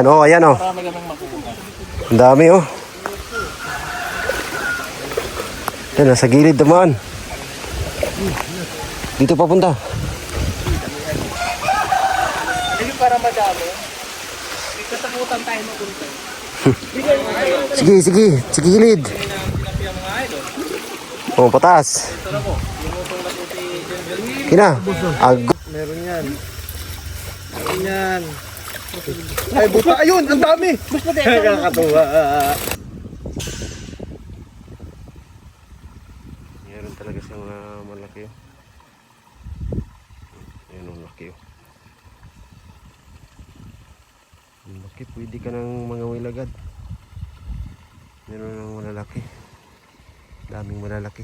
Ano, ayan oh. Marami kaming makuha. Ang dami oh. Yan, nasa gilid naman. Dito papunta. Hindi para madami. May katakutan tayo mapunta. Sige, sige. Sige, gilid. Oh, patas. Kina. Meron yan. Meron yan. Ay, buta. Ayun, ang dami. Mas pati. Nakakatuwa. Meron talaga siyang malaki oh. Ayan oh, laki oh. Laki, pwede ka ng mga wilagad. Meron ng malalaki. Daming malalaki.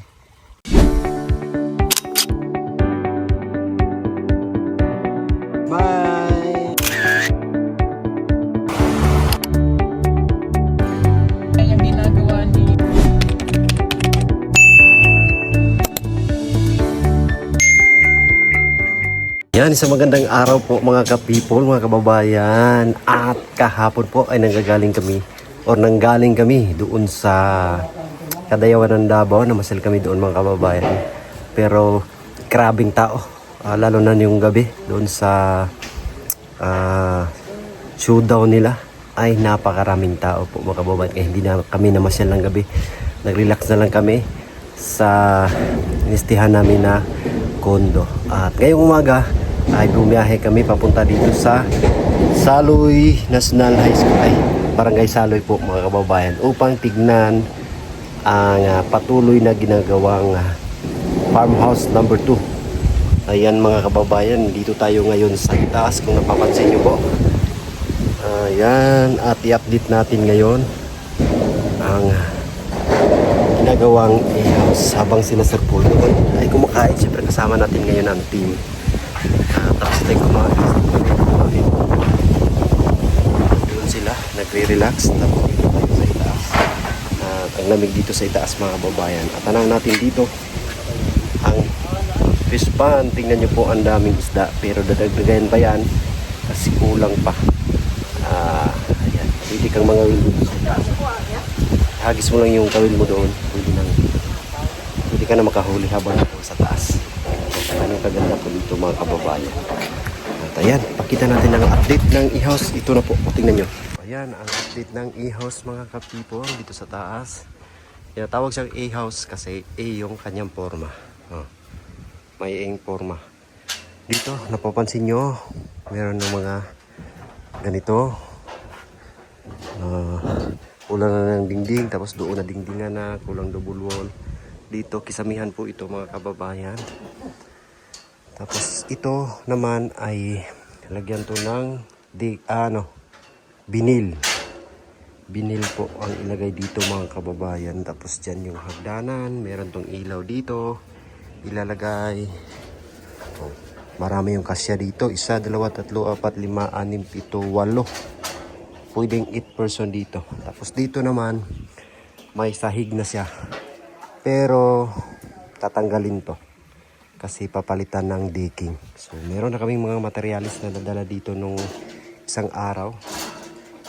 Bye! Yung ginagawa ni... Yan, isang magandang araw po mga ka-people, mga kababayan. At kahapon po ay nanggaling kami doon sa Kadayawan ng Davao. Namasal kami doon mga kababayan. Pero grabing tao, lalo na yung gabi doon sa showdown nila ay napakaraming tao po mga kababayan. Kaya hindi na kami namasyal ng gabi. Nag-relax na lang kami sa inistihan namin na kondo. At ngayong umaga ay bumiyahe kami papunta dito sa Saloy National High School, ay Barangay Saloy po mga kababayan, upang tignan ang patuloy na ginagawang farmhouse number 2. Ayan mga kababayan, dito tayo ngayon sa itaas kung napapansin nyo po. Ayan, at i-update natin ngayon ang ginagawang house habang sila Sir Paul doon ay kumakain. Siyempre kasama natin ngayon ang team. Tapos tayo kumain. Doon sila nagre-relax. Tapos dito tayo sa itaas. Ang lamig dito sa itaas mga kababayan. At tanong natin dito ang fish pan. Tingnan nyo po ang daming isda. Pero dadagdagan pa yan kasi kulang pa. Ayan. Pwede kang mga wildo sa itaas. Hagis mo lang yung kawil mo doon. Pwede ka na makahuli habang sa taas. Anong kaganda po dito mga kababayan. At ayan, pakita natin ang update ng e-house. Ito na po, tingnan nyo. Ayan, ang update ng e-house mga ka-people dito sa taas. Tawag siyang e-house kasi A yung kanyang forma. May A yung forma. Dito, napapansin nyo, meron ng mga ganito. Kulang na ng dingding, tapos doon na dingdingan na, kulang double wall. Dito, kisamihan po ito mga kababayan. Tapos ito naman ay lagyan to ng binil. Binil po ang ilagay dito mga kababayan. Tapos dyan yung hagdanan, meron tong ilaw dito. Ilalagay. Marami yung kasya dito. 1, 2, 3, 4, 5, 6, 7, 8. Pwedeng 8 person dito. Tapos dito naman may sahig na siya. Pero tatanggalin to kasi papalitan ng decking. So meron na kaming mga materialis na nadala dito nung isang araw.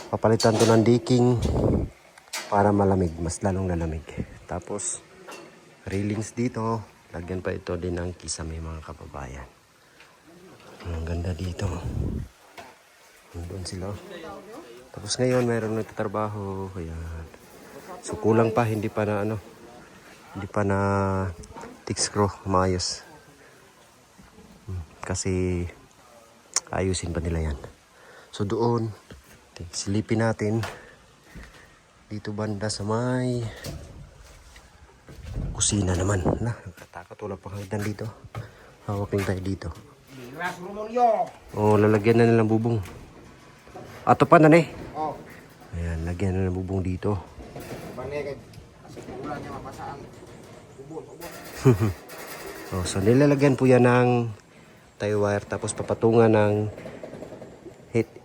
Papalitan to ng decking para malamig, mas lalong lalamig. Tapos railings dito, lagyan pa ito din ng kisame mga kababayan. Ang ganda dito. Doon sila. Tapos ngayon mayroon nagtatrabaho. Ayan. So kulang pa, hindi pa na thick screw maayos. Kasi ayusin pa nila yan. So doon silipin natin dito banda sa may kusina naman. Nakatakot, wala pang hagdan dito. Hawapin tayo dito. Lalagyan na nilang bubong. Ato pa na eh. Ayan, lagyan na ng bubong dito. So nilalagyan po yan ng tie wire, tapos papatungan ng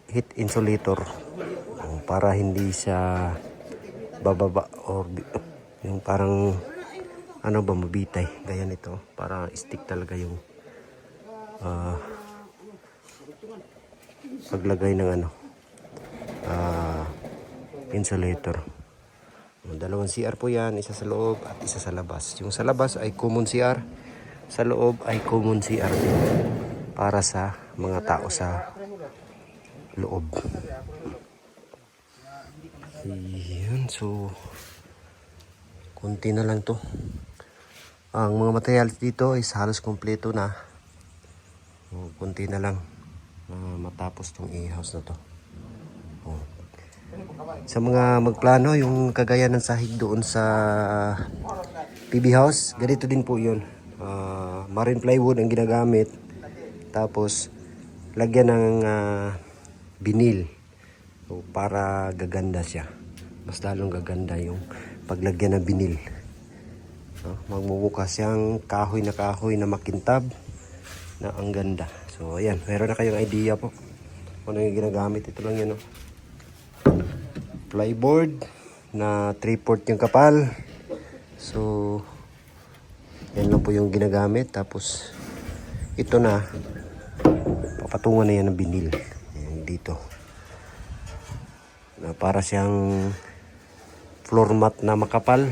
heat insulator para hindi siya bababa or yung parang mabitay. Gaya nito para stick talaga yung paglagay ng insulator. Dalawang CR po yan, isa sa loob at isa sa labas. Yung sa labas ay common CR, sa loob ay common CR din para sa mga tao sa loob. Ayan, so konti na lang to. Ang mga materials dito is halos kompleto na. So, konti na lang matapos tong i-house na to. Sa mga magplano, yung kagaya ng sahig doon sa PB house, ganito din po yun. Marine plywood ang ginagamit. Tapos, lagyan ng binil. So, para gaganda siya. Mas lalong gaganda yung paglagyan ng binil. Magmumukha siyang kahoy na makintab na ang ganda. So, ayan. Meron na kayong idea po kung ano yung ginagamit. Ito lang yun, plyboard na 3/4 yung kapal. So yan lang po yung ginagamit. Tapos ito na papatungan na yan ng binil. Yan, dito na para siyang floor mat na makapal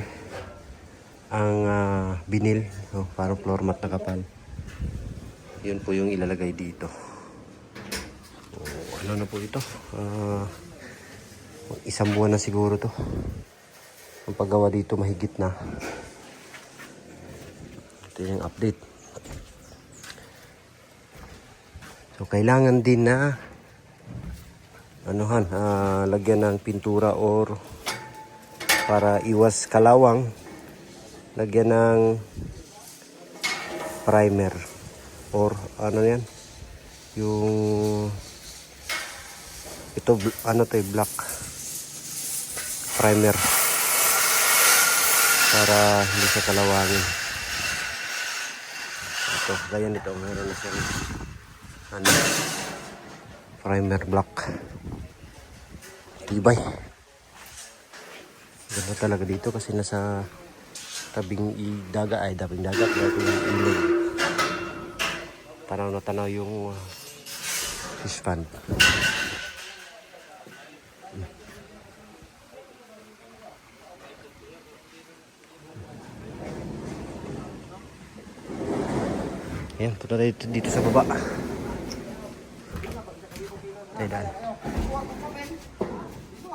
ang binil. So, parang floor mat na kapal. Yun po yung ilalagay dito. So, ano na po ito? Isang buwan na siguro to. Ang paggawa dito mahigit na. Ito yung update. So kailangan din na lagyan ng pintura or para iwas kalawang, lagyan ng primer or yan yung ito black primer para hindi siya kalawangin. Ito, gaya nito, meron na siyang primer black. Tibay. Ganda talaga dito kasi nasa tabing dagat dito yung ilog. Tanaw na tanaw yung fish pond. Ayan, punta tayo dito sa baba.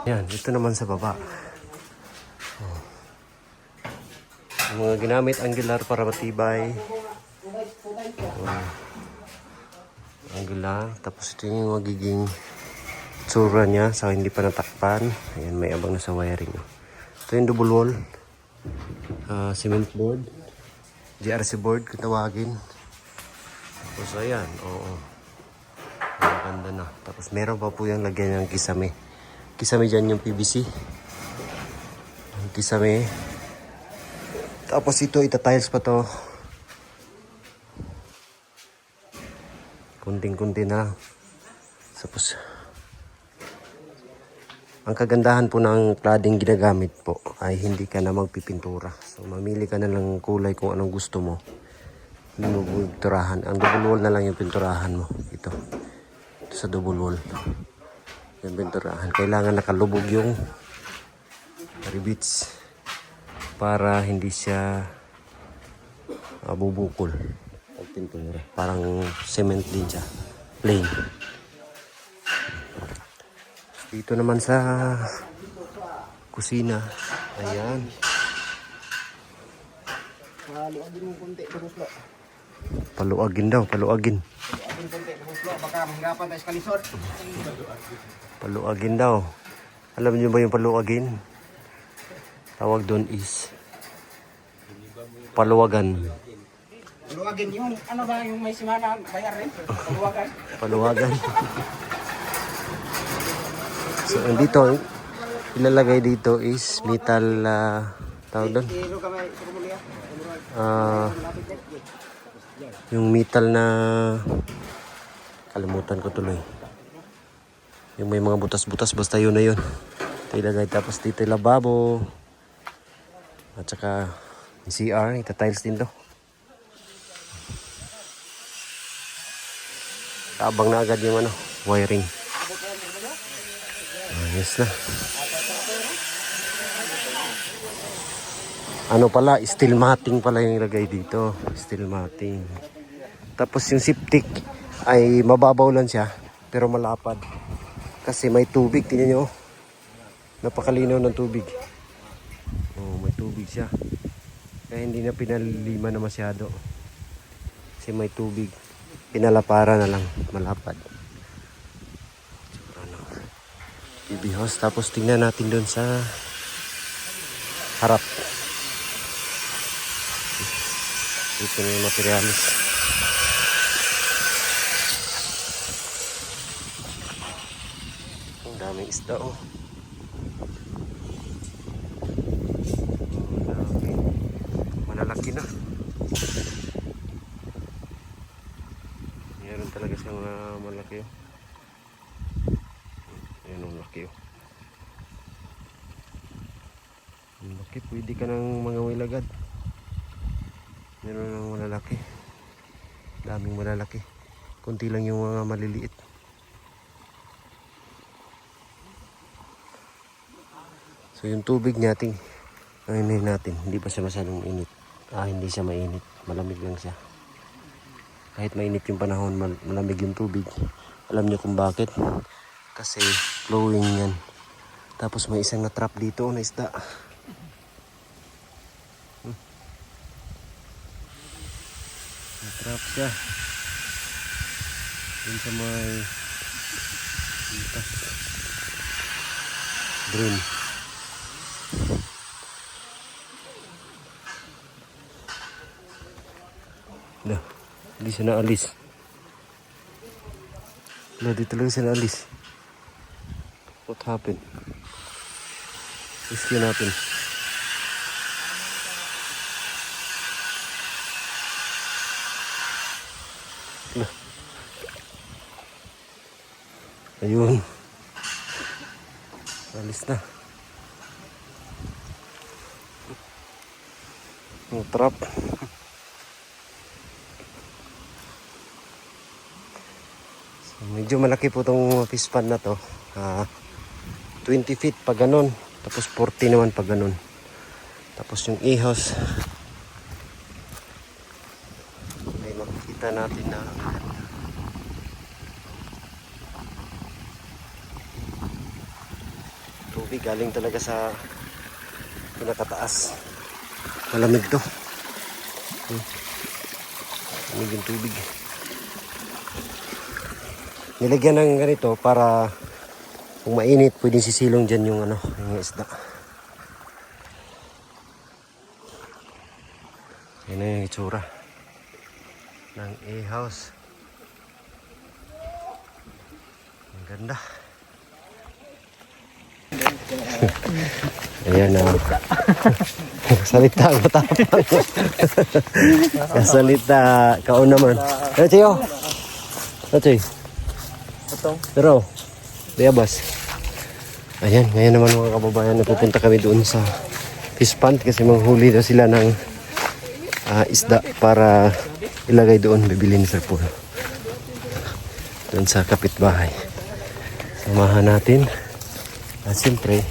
Ayan, dito naman sa baba. Yung mga ginamit angular para matibay. Angular. Tapos ito yung magiging tsura niya sa hindi pa natakpan. Ayan, may abang na sa wiring. Ito yung double wall. Cement board. GRC board kung tawagin. Tapos ayan, maganda na. Tapos meron pa po yung lagyan ng kisame. Kisame dyan yung PVC. Ang kisame. Tapos ito, itatiles pa to. Kunting-kunti na. Tapos, ang kagandahan po ng cladding ginagamit po ay hindi ka na magpipintura. So, mamili ka na lang kulay kung anong gusto mo. Pinturahan. Ang double wall na lang yung pinturahan mo. Ito sa double wall yung pinturahan. Kailangan nakalubog yung rivets para hindi siya bubukol pag pintura. Parang cement din siya, plain. Dito naman sa kusina, ayan, paluagin daw, paluagin. Paluagin daw. Alam niyo ba yung paluagin? Tawag doon is paluwagan. Paluwagan yun. Ano ba yung may simana bayar rin? Paluwagan. Paluwagan. So, dito, ilalagay dito is metal, tawag doon? Yung metal na kalimutan ko tuloy. Yung may mga butas-butas, basta yun na yun. Ito ilagay. Tapos dito yung lababo. At saka yung CR, ita-tiles din to. Tabang na agad yung wiring. Yes na. Ano pala, steel matting pala yung ilagay dito. Steel matting. Tapos yung septic ay mababaw lang siya, pero malapad. Kasi may tubig, tingnan nyo. Napakalinaw ng tubig. Oh, may tubig siya. Kaya hindi na pinalima na masyado. Kasi may tubig. Pinalapara na lang, malapad. Ano, ibihos. Tapos tingnan natin doon sa harap. Ito na yung materialis. Ang daming isda oh. Dami. Malalaki na. Meron talaga siyang malaki oh. Ayan ang laki oh. Ang laki, pwede ka ng mga wilagad. Meron ng malalaki. Daming malalaki. Kunti lang yung mga maliliit. So yung tubig natin, ayun natin, hindi pa siya masyadong init. Hindi siya mainit. Malamig lang siya. Kahit mainit yung panahon, malamig yung tubig. Alam niyo kung bakit? Kasi flowing yan. Tapos may isang na-trap dito na isda. Na-trap siya. Yun sa may drain. Nah, hindi siya naalis. Di talaga siya naalis. What happened? Rescue natin. Nah. Ayun. Alis na. Ang trap. So, medyo malaki po itong fish pond na to. 20 feet pa ganun. Tapos 40 naman pa ganun. Tapos yung ihos. May makikita natin na tubig galing talaga sa pinakataas. Malamig to. Malamig yung tubig. Nilagyan ng ganito para kung mainit pwedeng sisilong dyan yung yung isda. Yan na yung itsura ng A-house. Ang ganda. Ayan na. Salita ang matapang. Kasalita. Kaon naman. Ano siyo? Ano siyo? Pero, diabas. Ayan, ngayon naman mga kababayan, napupunta kami doon sa fish pond kasi manghuli daw sila ng isda para ilagay doon, bibili ni Sir Paul. Doon sa kapitbahay. Samahan natin. Siyempre,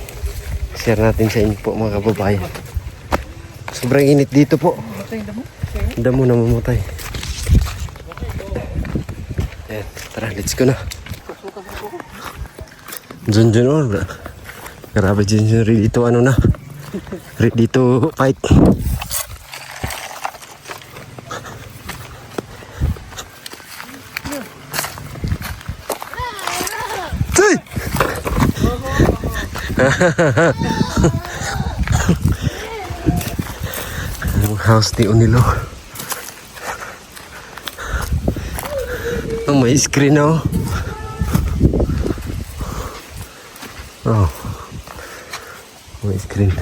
share natin sa inyo po mga kababayan. Sobrang init dito po. Damo na mamutay. Ayan, tara, let's go na. Dyan oh. Grabe dyan dito na. Dito fight. Hey! Ang house ni Unilo. Oh, may screen na oh. Oh, may screen.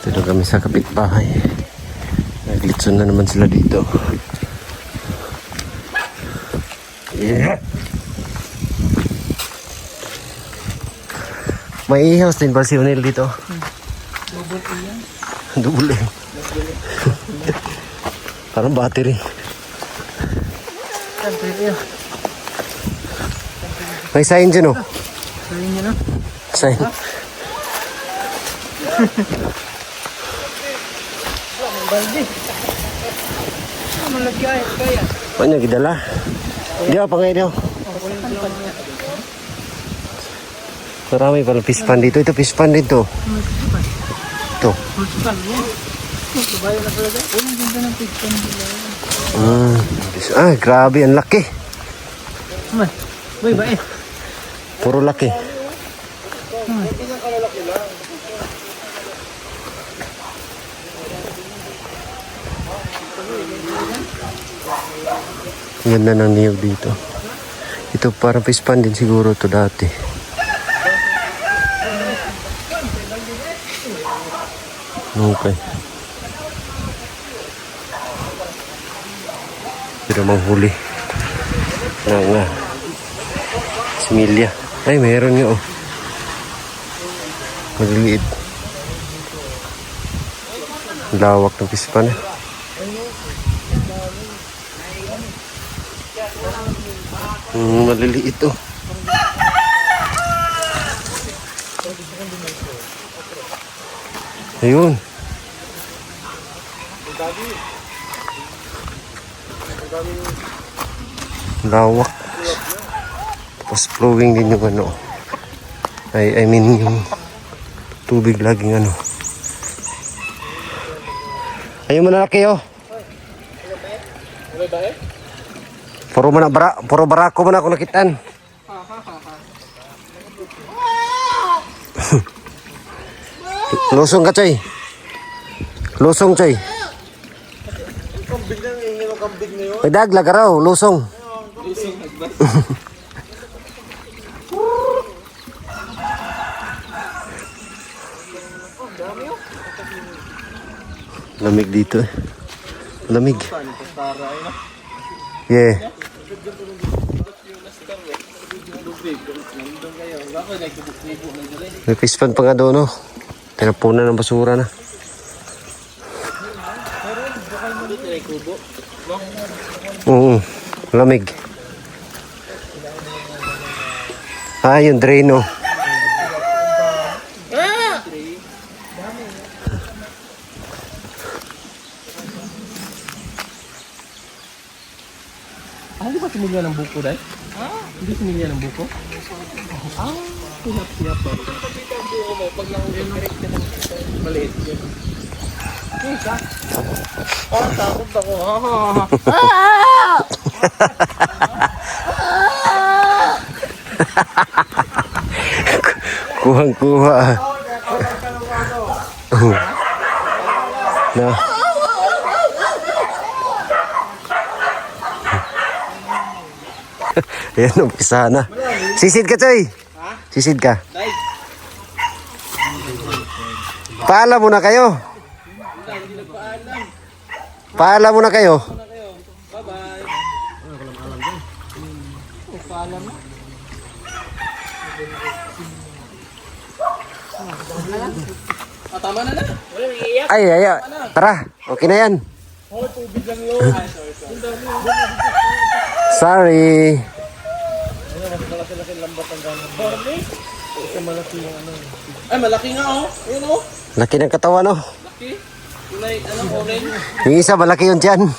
Dito kami sa kapitbahay. Naglitson na naman sila dito. Yeah. May house din ba si Unil dito? Double A yan. Double A. Parang battery. May sign dyan, oh. Sabi niya na. Sign. Baldi. Malagi ay kaya. Ano gidala? Di ako pangay di ako. Marami pala fish pan dito. Ito fish pan dito. Ito. Musikal mo. Babayo na talaga. Ang ganda ng pigpan nila. Grabe, ang laki. Bay ba eh. Puro laki. Ganda ng niyog dito. Ito parang fish pan din siguro to dati. Okay. Pero manghuli ng similya. Ay, mayroon nga oh. Maliliit. Lawak ng fish pan. Maliliit oh. Ayun. Lawak. Tapos flowing din yung ano. I mean yung tubig laging ano. Ayun malalaki oh. Puro barako man ako nakitaan. Lusong ka, Choy. Lusong, Choy. Kambing na ngayon yung kambing na yun. May daglag ka raw, lusong. Lamig dito eh. Lamig. Yeah. May fish pan pa nga doon, no? Tinapunan ng basura na. Oo, lamig. Yung drain, no? Hindi ba sinilya ng buko, Day? Hindi sinilya ng buko? Siap ba? Pag nahuli ng maliit yun. Takot ako. Kuhang-kuha. Na. Ayan, umpisa na. Sisid ka, Choy. Sisid ka. Paalam muna kayo. Paalam muna kayo. Bye-bye. Paalam na. Tama na na. Ay. Tara, okay na yan. Tubig lang yun. Sorry. Malaki-laki lambat ang gano'n. Malaki yung ano. Ay, malaki nga oh. Ayun oh. Laki ng katawan, no? Laki. Kulay, orange. Yung isa, malaki yun dyan.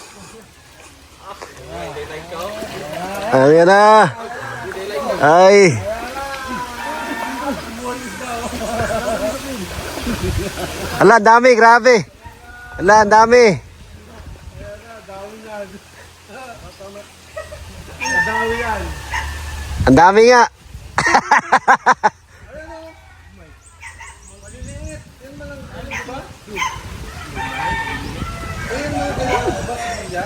Ayan na. Ay. Ala, ang dami, grabe. Ala, ang dami. Ang dami nga.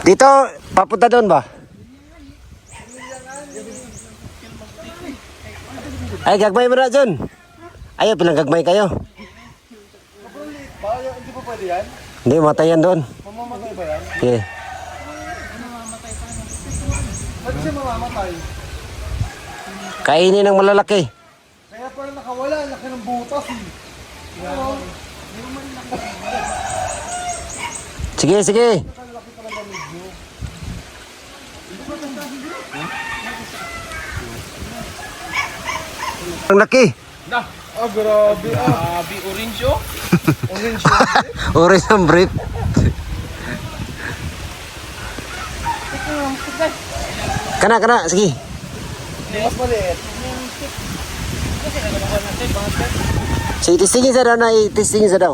Dito, papunta doon ba? Ay, gagmay mo na dyan. Ay, pilang gagmay kayo. Hindi pa pwede yan? Hindi, matayan doon. Mamamatay ba yan? Okay. Ba't siya mamamatay? Kainin ng malalaki. Kaya pala nakawala, laki ng butas eh. Sige. Ang laki. Ah, grabe. Grabe, orange oh. Orange oh. Orange ang brief. Kana, sige. Mas maliit. Sige, testingin sa daw na, testingin sa daw.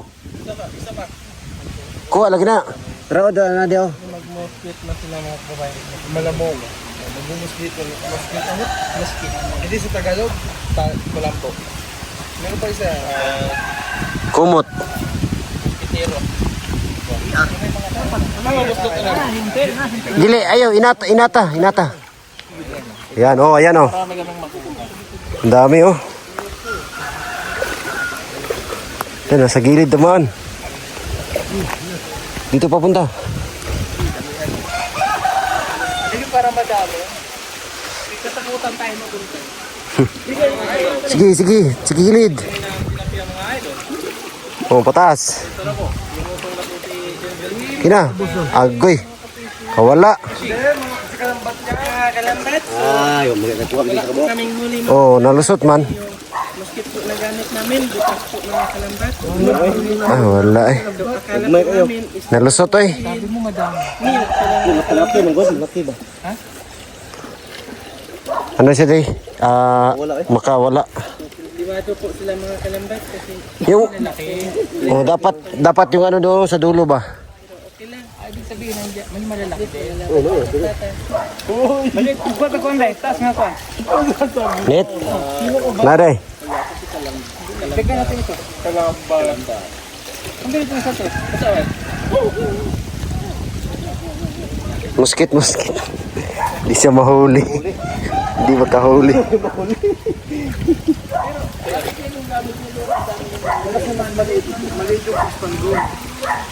Kuha lagi na. Tara, doon na daw. Mag-mosquito na sila mga babae. Malamog. Mag-mosquito. Mosquito. Hindi sa Tagalog, kulampo. Meron pa isa. Kumot. Pitero. Ano gusto ka na? Dili, ayaw, inata. Ayan, oh, ayan, oh. Marami kaming makukuha. Ang dami, oh. Yan, nasa gilid naman. Dito papunta. Hindi para madami. Katakutan tayo mapunta. Sige, gilid. Oh, patas. Kina, agoy. Kawala. Kalambat. Ay, magkakakuha Wala po kaming huli mo. oh, nalusot man. Mosquito po na gamit namin. Bukas po mga kalambat. Ah, wala eh. Akala po namin is Nalusot eh. Sabi mo madami. nil. Ano siya day? Makawala. Liwado po sila mga kalambat kasi Yung, lalaki. oh, dapat yung ano doon sa dulo ba? Okay lang. Ibig sabihin nandiyan, may malalaki din. Balik, ba't ako ang light? Taas nga ko. Net? Naday. Bigyan natin ito. Kalambat. Ang bilis na sa ito. Kasawal. Muskit. Di siya mahuli. Di makahuli. Maliit yung pispan doon.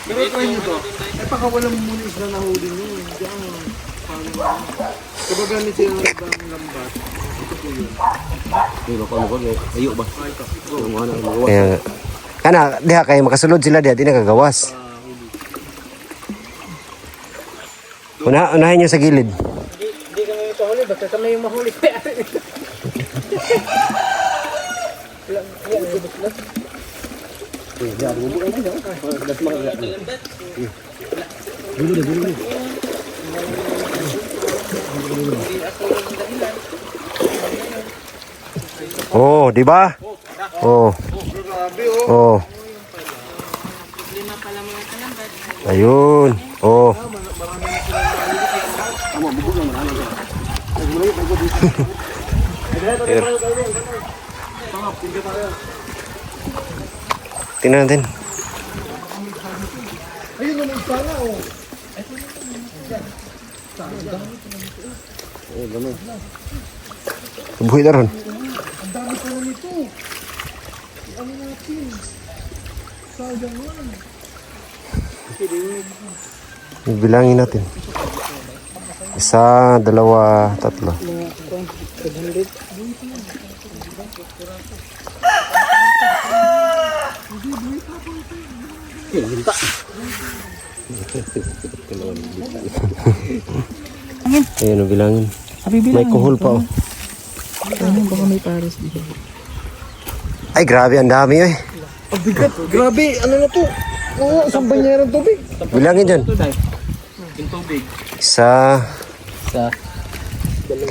Pero try nyo to. Ay pakawalan mo muna isla na huli nyo. Diyan. Kapag ganit sila ng lambat. Ito po yun. Kaya nga. Kana, diha kayo makasulod sila diha, di nakagawas. Unahin nyo sa gilid. Hindi kami mahuli. Basta kami yung mahuli. Oh, di ba? Oh. Oh. Lima pala mga kalambat. Ayun. Oh. Tingnan natin. Ayun naman sana oh. Buhay na ron. Ang dami pa na nito. Ano natin? Sayang yan. Bilangin natin. 1, 2, 3. Ayan, bilangin. May kuhol pa oh. Baka may pares dito. Ay, grabe, ang dami eh. Ang bigat. Grabe. Ano na to? Oo, isang banyerang tubig. Bilangin dyan. Yung tubig. 1, 2, 2,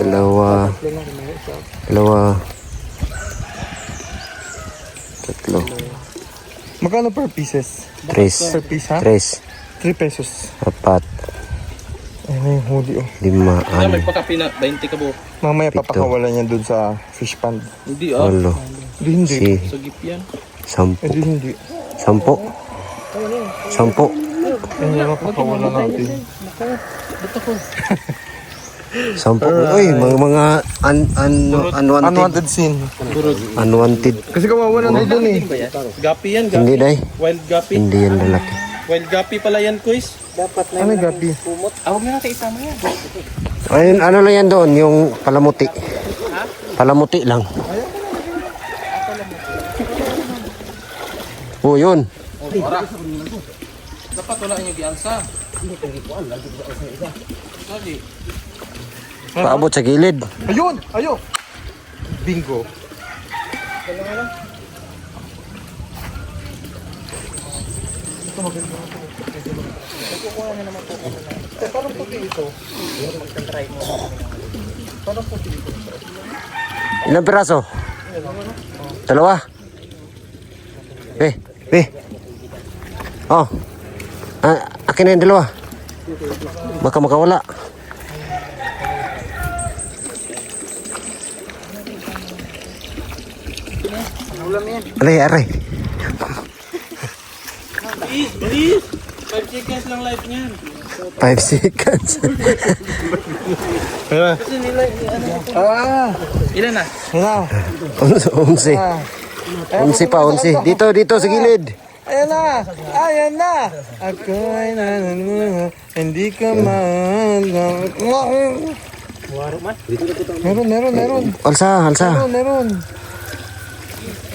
3, Magkano per pieces? 3, Per piece ha? 3, 3 pesos. 4, Ayun na yung huli oh. 5, May pakapina. 20 ka po. Mamaya Pito. papakawalan yan dun sa fish pond. Hindi 6, Hindi. 7, Sugip yan. 10, Hindi. 10. 10. Ayun yan papakawalan natin. 10. Uy, mga unwanted. Unwanted scene. Unwanted. Kasi kawawa na dun eh. Gapi yan. Hindi na eh. Wild gapi. Hindi yan lalaki. Wild gapi pala yan, Kuis. Ano yung gabi? Huwag na natin isama yan. Ayun, ano lang yan doon, yung palamuti. Palamuti lang. Oh, yun. Dapat wala niyo gialsa. Sorry. Paabot sa gilid. Ayun! Ayun! Bingo. Ito maganda. Kukuha na naman po. Parang puti ito. Parang puti ito. Ilang piraso? Dalawa? Oh. Akin na yung dalawa. Baka makawala. Ulam yan. Aray. Bilis! 5 seconds lang live niyan. 5 seconds. Kasi nila, ilan na? 11. 11 pa, 11. Dito, sa gilid. Ayan na! Ako ay nananuna, hindi ka man. Meron. Alsa. Meron.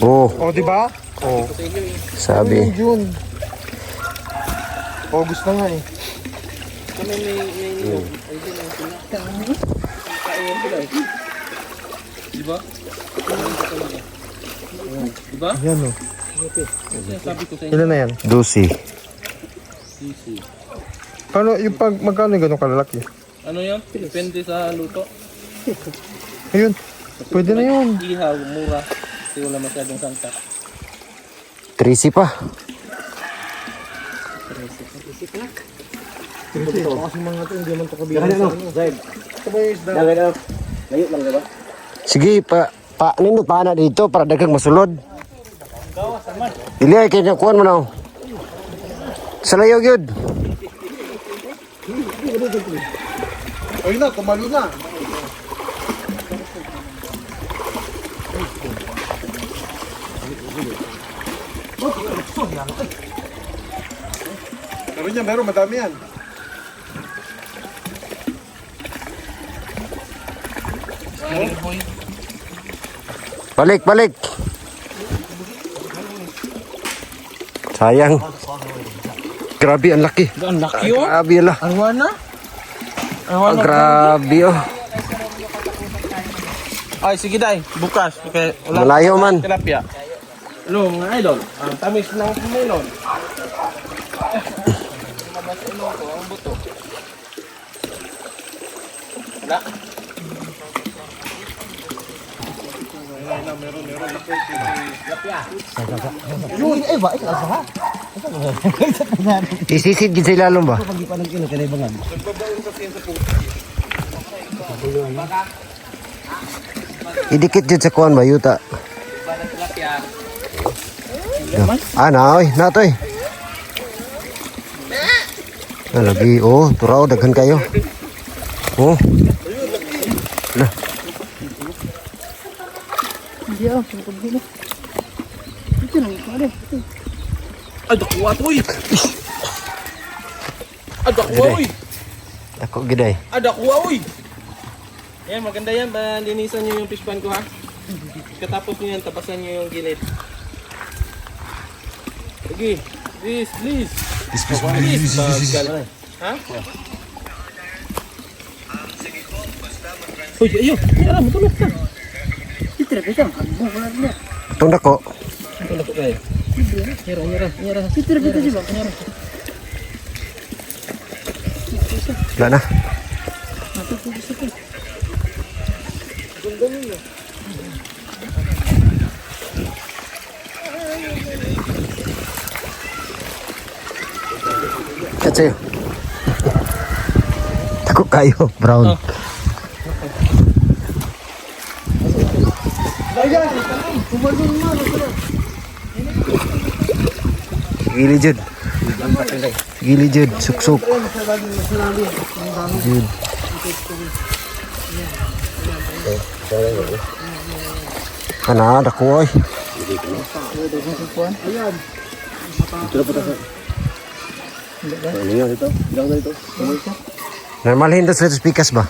Oh, O, diba? O, sabi. June. August na nga eh. Diba? Yan o. Ilan na yan? 12. Paano yung pag magkano yung ganun kalalaki? Ano yan? Depende sa luto. Ayun. Pwede na yun. Ihaw, mura. Kasi wala masyadong sangka. 13 pa. Kasi mga ito, hindi naman ito kabilang sa ano. Ito ba yung isda? Sige, nindot pa na dito para dagang masulod. Dili ay kaya kuhan mo na. Sa layog yun. Ayun na, tumalo na. Meron, madami yan. Balik. Sayang. Grabe, ang laki. Ang laki oh. Grabe, ala. Arwana? Ang grabe, oh. Ay, sige day. Bukas. Okay. Malayo man. Tilapia. Hello, mga idol. Ang tamis ng melon. Wala. Sisisid gid sa ilalom ba? Idikit jud sa kuan ba yuta. Oy, natoy. Lagi, turaw daghan kayo. Oh. Lah. Ay, dakuha to eh. Ay, dakuha oy. Ako giday. Ay, dakuha oy. Yan, maganda yan. Linisan nyo yung fish pan ko ha. Katapos nyo yan, tapasan nyo yung gilid. Sige. Please. Bagal. Ha? Uy, ayo. Yara, matulog ka. Itong dako. Matulog ka kayo. Nyara. Wala na. Kat sa'yo. Takot kayo, brown. Gili jud. Gili jud, suksuk. Jud. Kana dako oy. Normal hindi sa speakers ba?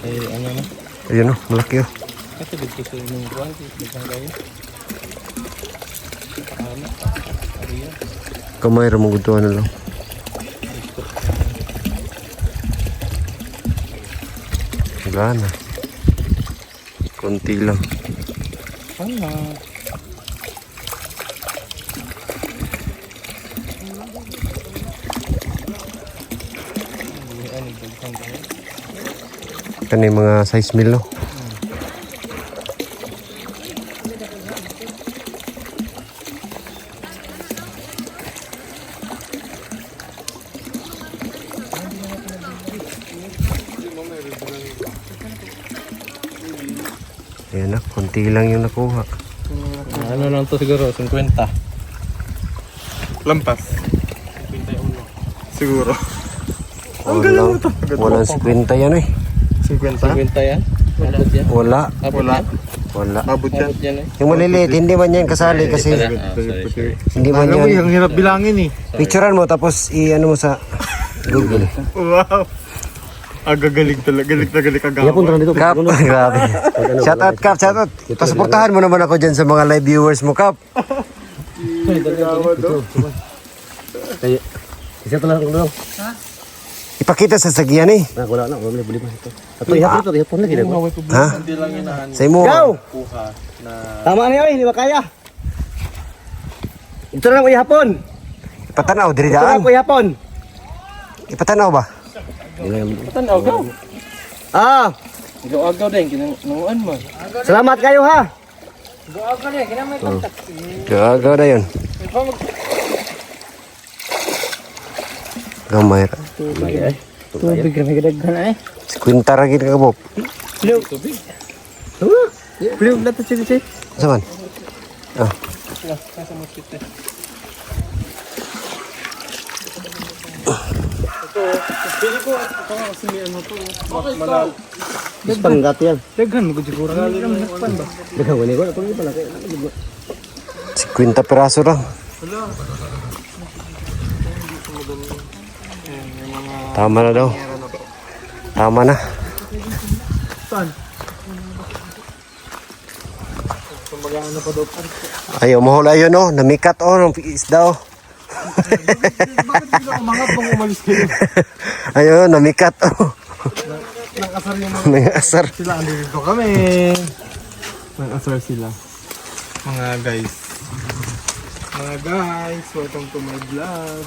Ay, ano na? Ayun oh, malaki oh. Kasi dito sa inyong buwan. Dito kayo. Ano? Ariya. Kamay ramong gutuan na lang. Wala na. Konti lang. Kani mga size meal, no? Ayan na, konti lang yung nakuha. Ano lang to siguro, 50. Lampas. 51. Siguro. Walang 50 yan eh. 50? 50 yan? Abot yan? Wala. Abot Wala. yan? Wala. Abot yan. Abot yan eh. Yung maliliit, hindi man yan kasali kasi Sorry. hindi man Alam mo, yan. ang hirap bilangin eh. Picturean mo tapos i-ano mo sa Google. Wow. Gagaling talaga. Galing na galing kagawa. Kap, grabe. Shoutout Kap, shoutout. Pasuportahan mo naman ako dyan sa mga live viewers mo, Kap. Isa to lang dong. Ipakita sa sagyan eh. Wala na, wala buli pa ito. Ato ihapon lagi daw. Ha? Hindi lang inahan Sa imo. kuha na Tama na 'yon, hindi ba kaya? Ito na lang ko ihapon. Ipatanaw, diri Ito na daan. lang ko ihapon. Ipatanaw ba? agaw. Ah, Agaw din, kinuan mo. salamat kayo ha. Gaga na yun. Gamay ra. Tubig na gidaghan eh. Kwinta ra gid ka Bob. Tubig. Blue na to sige. Saan? Ah, Kasa mo sit eh. Panggat yan. Daghan mo ko siguro. Daghan wala ko na pala kay. 50 piraso lang. Tama na daw. Tama na. Ayaw mo hula yun oh. Namikat oh. Ng isda oh. Bakit sila umangat pang umalis kayo? Ayaw, namikat oh. Nang-asar yung mga Nangasar. sila. Andito kami. Nang-asar sila. Mga guys. Mga guys, welcome to my vlog.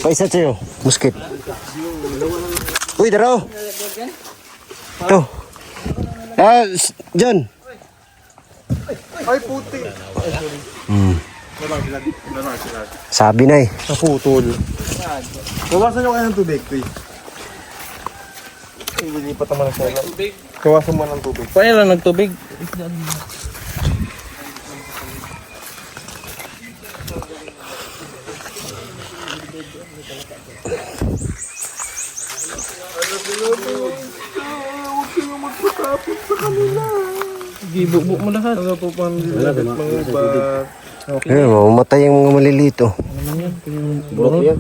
Paisa sa'yo. Muskit. Uy, daraw. Ito. Ah, John. Ay, puti. Sabi na eh. Naputol. Kawasan nyo kayo ng tubig, please. Hindi pa naman sa ilang. Kawasan mo ng tubig. Kaya lang nagtubig. Gibubuk mo lahat. Ano po pang lilit mga bat? Ayun, mamamatay yung mga malilito. Burot yan.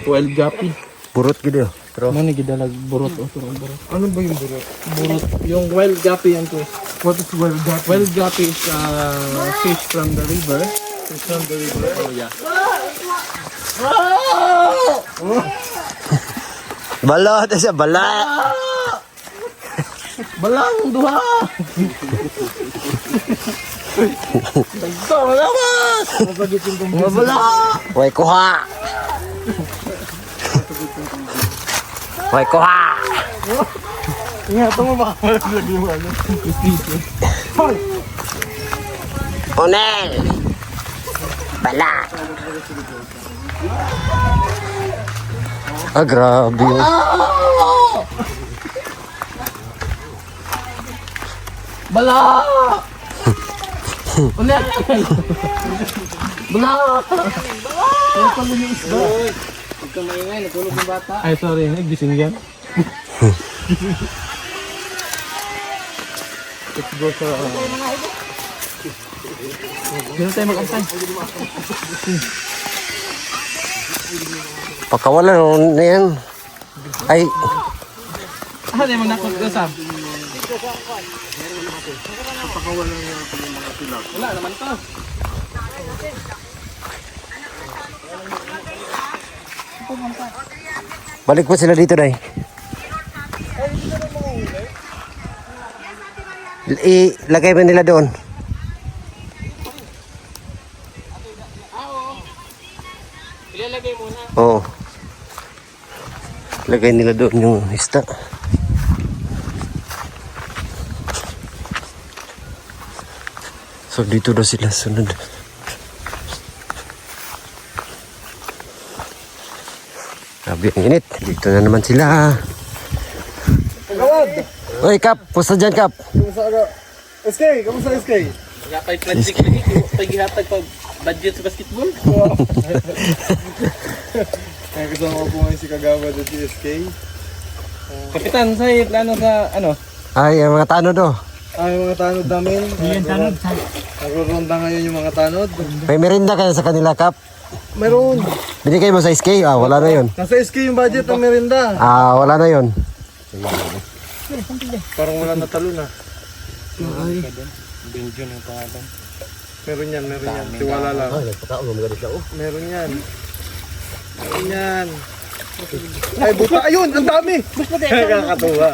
12 gapi. Burot gid oh. Ano ni gidalag burot o turong burot. Ano ba yung burot? Burot. Yung wild gapi yan to. What is wild duck? Wild gapi is fish from the river. Fish from the river. Oh yeah. Bala, ito siya, bala. Balang duha. Dagto malawas. Mabala. Way kuha. Way kuha. Nga, ito mo baka malaglag yung ano. Onel. Bala. Ah, grabe yun. Bala. Ulit. Bala. Ay, pala yung isda. Huwag kang maingay, natulog yung bata. Ay, sorry, nagising yan. Let's go sa... Gano'n tayo mag-antay. Pagkawalan na yan. Ay, Ah, di mo nakot ka, Sam. Napakawalan niya ako ng mga tilak. Wala naman to. Balik po sila dito, Nay. Ilagay mo nila doon. Ilalagay muna. Oo. Lagay nila doon yung isda. So dito daw sila sunod. Grabe ang init. Dito na naman sila. Kagawad! Oy, Kap. Pusta dyan, Kap. Kamusta ka? SK! Kamusta SK? Wala pa yung plastic lagi. Paghihatag pa budget sa basketball. Kaya kasama ko po ngayon si Kagawad at si SK. Kapitan, sa'yo plano sa ano? Ay, ang mga tanod do. Yung mga tanod namin. Nagro-ronda ngayon yung mga tanod. May merinda kayo sa kanila, Kap. Meron. Binigay mo sa SK? Ah, wala na yun. Nasa SK yung budget ng merinda. Ah, wala na yun. Parang wala na talo na. Benjon yung pangalan. Meron yan. Tiwala lang. Meron yan. Ay, buta. Ayun, ang dami. Nakakatuwa.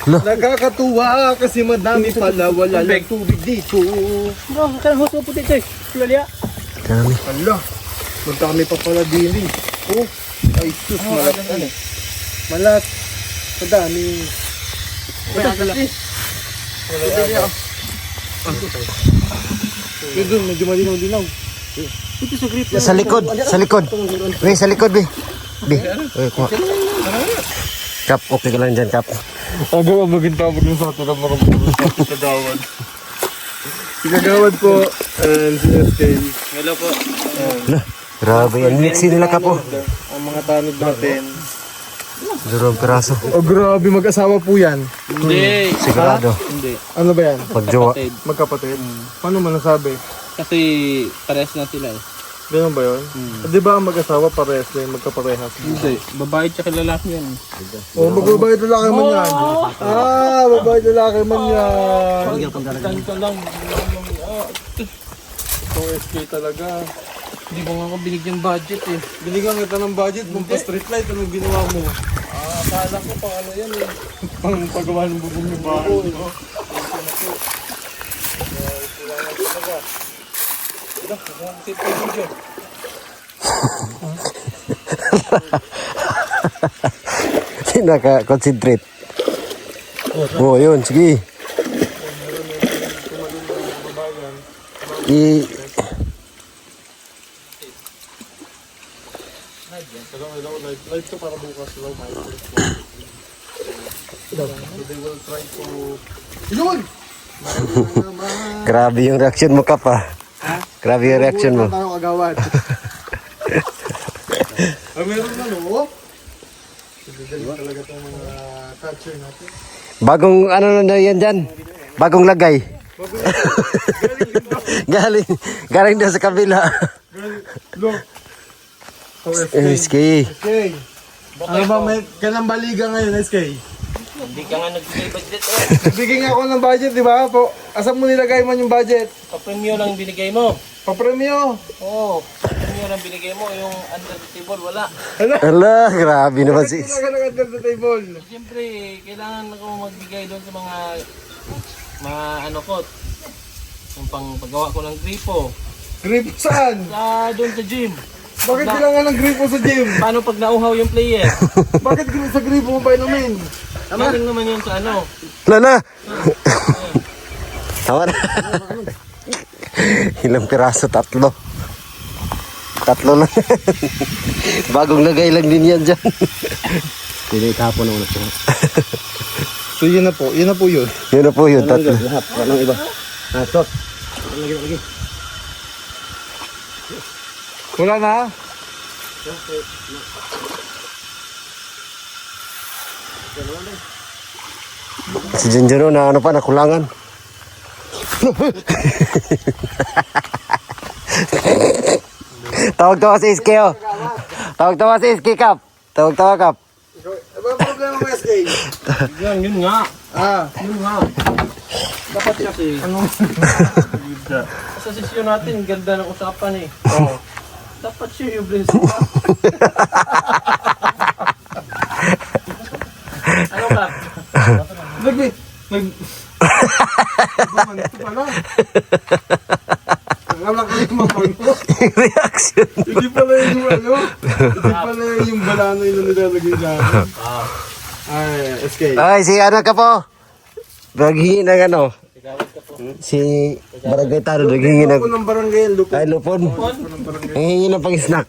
Lo. Nakakatuwa kasi madami pala. Wala lang tubig dito. Bro, kan host mo puti choy. Kuya. Dami. Ala, magdami pa pala dili. Oh, ay sus, malat. Malat. Madami. Yun dun, medyo malinaw-linaw. Sa likod, sa likod. Uy, sa likod, Bi. Bi. Uy, kuha. Kap, okay ka lang dyan, Kap. Agaw, maging tabog yung sa atin ang marumpulo sa kagawad. Si Kagawad po, and si SK. Hello po. Grabe, ang mixi nila, Kap, oh. Ang mga tanod natin. Durong piraso. Oh, grabe, mag-asawa po yan. Hindi. Sigurado. Hindi. Ano ba yan? Pagjowa. Magkapatid. Paano man nasabi? Kasi pares na sila eh. Ganun ba yun? Di ba ang mag-asawa parehas na yung magkaparehas? Hindi. Babae tsaka lalaki yan. Oh, magbabayad lalaki man yan. Ah, babayad lalaki man yan. Tanto lang. Itong SK talaga. Hindi mo nga ako binigyan budget eh. Binigyan kita ng budget, bumpa street light, anong ginawa mo? Akala ko pang ano yan eh. Pang paggawa ng bubong yung bahay. Naka-concentrate. Oh, yun. Sige. Live to para bukas lang. They will try to... Yun! Grabe yung reaction mo, Kap, ah. Grabe yung reaction mo. Tayo kagawad. Meron na, no? Dali talaga itong mga catcher natin. Bagong ano na yan dyan? Bagong lagay. Galing daw sa kabila. Look. Oh, SK. SK. SK. Ano ba, may kailang baliga ngayon, SK? Hindi ka nga nagbigay budget eh. Bigyan ako ng budget, di ba? Po, asan mo nilagay man yung budget? Papremyo lang binigay mo. Papremyo. Oo. Papremyo lang binigay mo. Yung under the table wala. Ala, grabe naman si... Nagkakalag sa table. Siyempre, kailangan ako magbigay doon sa mga ano ko. Yung pang paggawa ko ng gripo. Grip saan? Doon sa gym. Bakit kailangan ng gripo sa gym? Paano pag nauhaw yung player? Bakit sa gripo mo ba inumin? Galing naman yun sa ano. Lala! Tama na. Ilang piraso? Tatlo. Tatlo lang. Bagong lagay lang din yan dyan. Pili itapon ako na po. So yun na po. Yun na po yun. Yun na po yun. Tatlo. Anong iba? Tot. Wala na? Si Junjuro na ano pa, nakulangan. Tawag-tawa si SK, oh. Tawag-tawa si SK, Kap. Tawag-tawa, Kap. Ano ang problema mo, SK? Yun nga. Yun nga. Dapat kasi. Ano? Sa sesyon natin, ganda ng usapan eh. Oo. Dapat siya yung blessing. Ano ka? Ito pala. Akala ko yung mabango. Reaction. Hindi pala yung ano. Hindi pala yung balanoy na nilalagay namin. Ay, SK. Ay, si ano ka po? Naghingi ng ano? Si Barangay Taro, naghingi Ako ng... ng barangay, Lupon. Ay, Lupon. Naghingi ng pang-snack.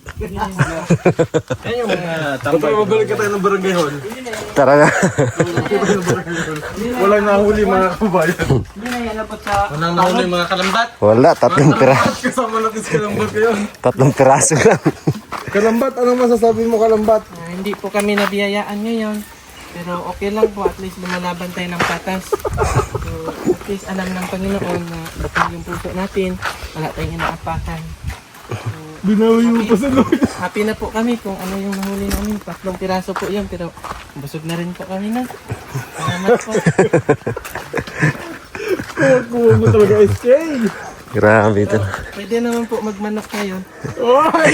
Yan yung mga Ba't mabalik ka tayo ng barangay hall? Tara nga. Walang nahuli mga kabayan. Hindi na yan dapat sa... Walang nahuli mga kalambat. Wala, tatlong Kasama natin si Kalambat ngayon. piraso lang. Kalambat, anong masasabi mo Kalambat? Hindi po kami nabiyayaan ngayon. Pero okay lang po, at least lumalaban tayo ng patas. So, at least alam ng Panginoon na bakit yung puso natin, wala tayong inaapakan. Binawi mo pa sa loob. Happy na po kami kung ano yung nahuli namin. 3 piraso po yun, pero busog na rin po kami na. Salamat po. Kuha mo talaga SK. Grabe ito. Pwede naman po magmanok ngayon. Oy!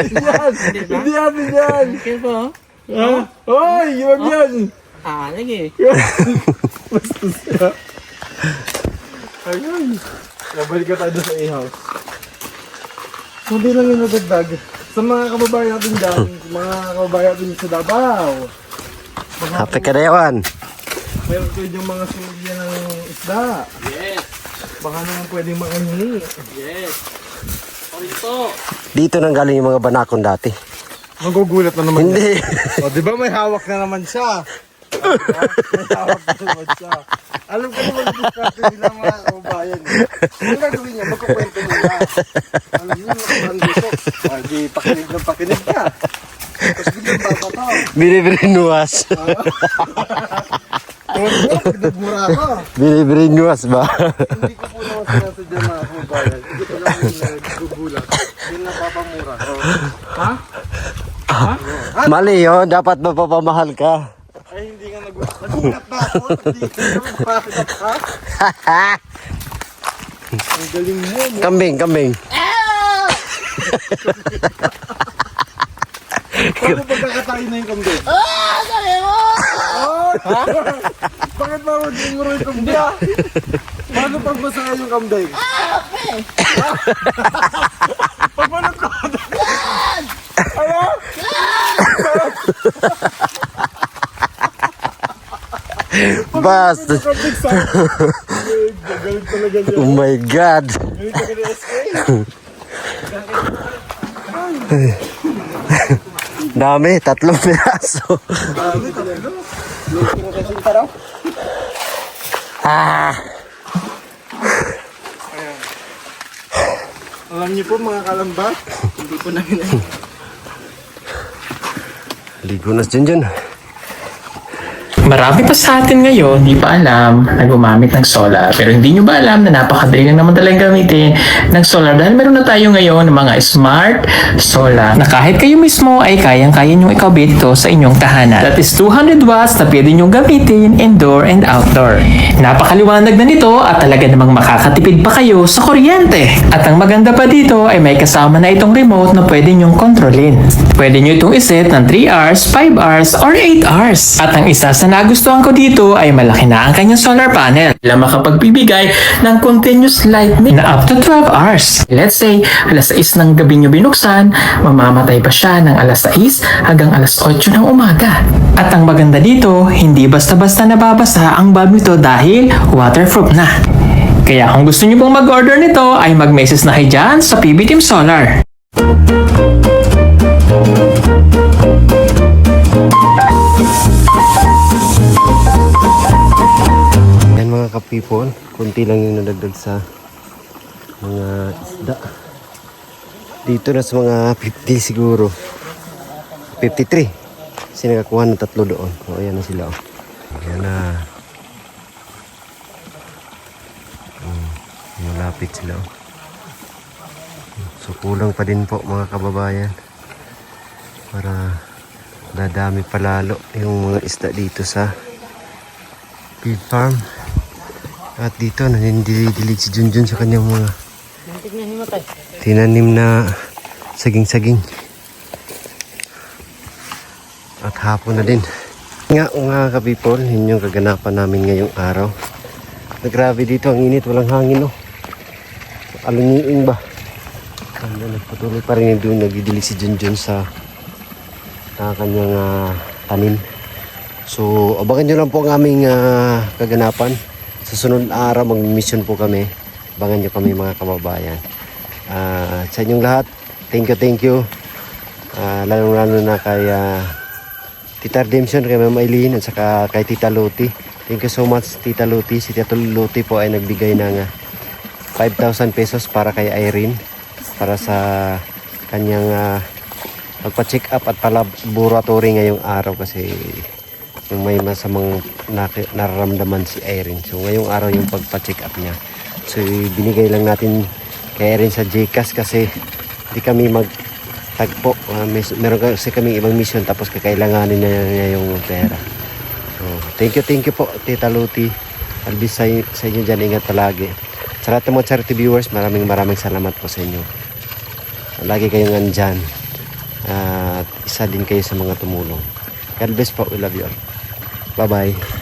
Hindi yan! Hindi ba? Hindi yan! Hindi yan! Okay po. Ha? Oy! Huwag yan! Lagi. Bastos ka. Ayun. Nabalik ka tayo sa A-house. Hindi lang yung nadagdag. Sa mga kababayan natin dyan, mga kababayan natin sa Davao, Happy ka na yawan. meron kayo dyan mga sumilya ng isda. Yes. Baka naman pwedeng makahingi. Yes. Ito. Dito nang galing yung mga banakon dati. Magugulat na naman. Hindi. O, di ba may hawak na naman siya? May hawak na naman siya. Alam ko naman yung discarte nila mga kababayan. Ang gagawin niya, magkukwento nila. Alam niyo, ang gusto. Di pakinig ng pakinig ka. Tapos biglang babato. Binibrinuas. Nagmura ako. Binibrinuas ba? Hindi ko po naman sinasadya mga kababayan. Hindi ko lang yung nagbubulat. Yung napapamura. Ha? Mali yun, dapat mapapamahal ka. Ay, hindi ka nagulat na ako. Hindi ka nagulat ha? Ang galing mo. Kambing. Paano pagkakatayin na yung kambing? Sabi mo! Ha? Bakit ba mo yung kambing? Paano pag masaya yung kambing? Pag manukod! Ano? Basta. Kambing sa... Galing talaga niya. Oh my God. Galing talaga ni SK. Dami, 3 piraso. Dami talaga. Ah, Alam niyo po mga kalambat, hindi po namin ligo na dyan. Marami pa sa atin ngayon, di pa alam na gumamit ng solar. Pero hindi nyo ba alam na napakadali lang naman talagang gamitin ng solar dahil meron na tayo ngayon ng mga smart solar na kahit kayo mismo ay kayang-kaya nyo ikabit ito sa inyong tahanan. That is 200 watts na pwede nyo gamitin indoor and outdoor. Napakaliwanag na nito at talaga namang makakatipid pa kayo sa kuryente. At ang maganda pa dito ay may kasama na itong remote na pwede nyong kontrolin. Pwede nyo itong iset ng 3 hours, 5 hours, or 8 hours. At ang isa sa nagustuhan ko dito ay malaki na ang kanyang solar panel na makapagbibigay ng continuous lightning na up to 12 hours. Let's say, alas 6 ng gabi nyo binuksan, mamamatay pa siya ng alas 6 hanggang alas 8 ng umaga. At ang maganda dito, hindi basta-basta nababasa ang bulb nito dahil waterproof na. Kaya kung gusto nyo pong mag-order nito, ay mag-message na kayo dyan sa PB Team Solar. Yan mga kapipon, kunti lang yung nadagdag sa mga isda. Dito na sa mga 50 siguro. 53. Kasi nakakuha ng 3 doon. O ayan na sila. Ayan na. Malapit sila. So kulang pa din po mga kababayan. Para dadami palalo yung mga isda dito sa pig farm. At dito, nanindilig si Junjun sa kanyang mga tinanim na saging-saging. At hapon na din. Nga mga ka-people, yun yung kaganapan namin ngayong araw. Grabe dito, ang init, walang hangin, no? Alungiing ba? Nagpatuloy pa rin doon, nagdidilig si Junjun sa kanyang tanim. So, abangan nyo lang po ang aming kaganapan. Sa sunod na araw, mag-mission po kami. Abangan nyo kami mga kababayan. Sa inyong lahat, thank you. Lalo na kay Tita Redemption, kay Ma'am Eileen, at saka kay Tita Loti. Thank you so much, Tita Loti. Si Tita Loti po ay nagbigay ng 5,000 pesos para kay Irene. Para sa kanyang magpa-check up at palaboratory ngayong araw kasi yung may masamang nararamdaman si Irene. So ngayong araw yung pagpa-check up niya. So binigay lang natin kay Irene sa GCash kasi hindi kami magtagpo. Meron kasi kami ibang mission tapos kakailanganin niya yung pera. So thank you po Tita Loti. Albis sa inyo dyan, ingat palagi. Sa lahat ng mga charity viewers, maraming salamat po sa inyo. Lagi kayong andyan. At isa din kayo sa mga tumulong. God bless po. We love you all. Bye-bye.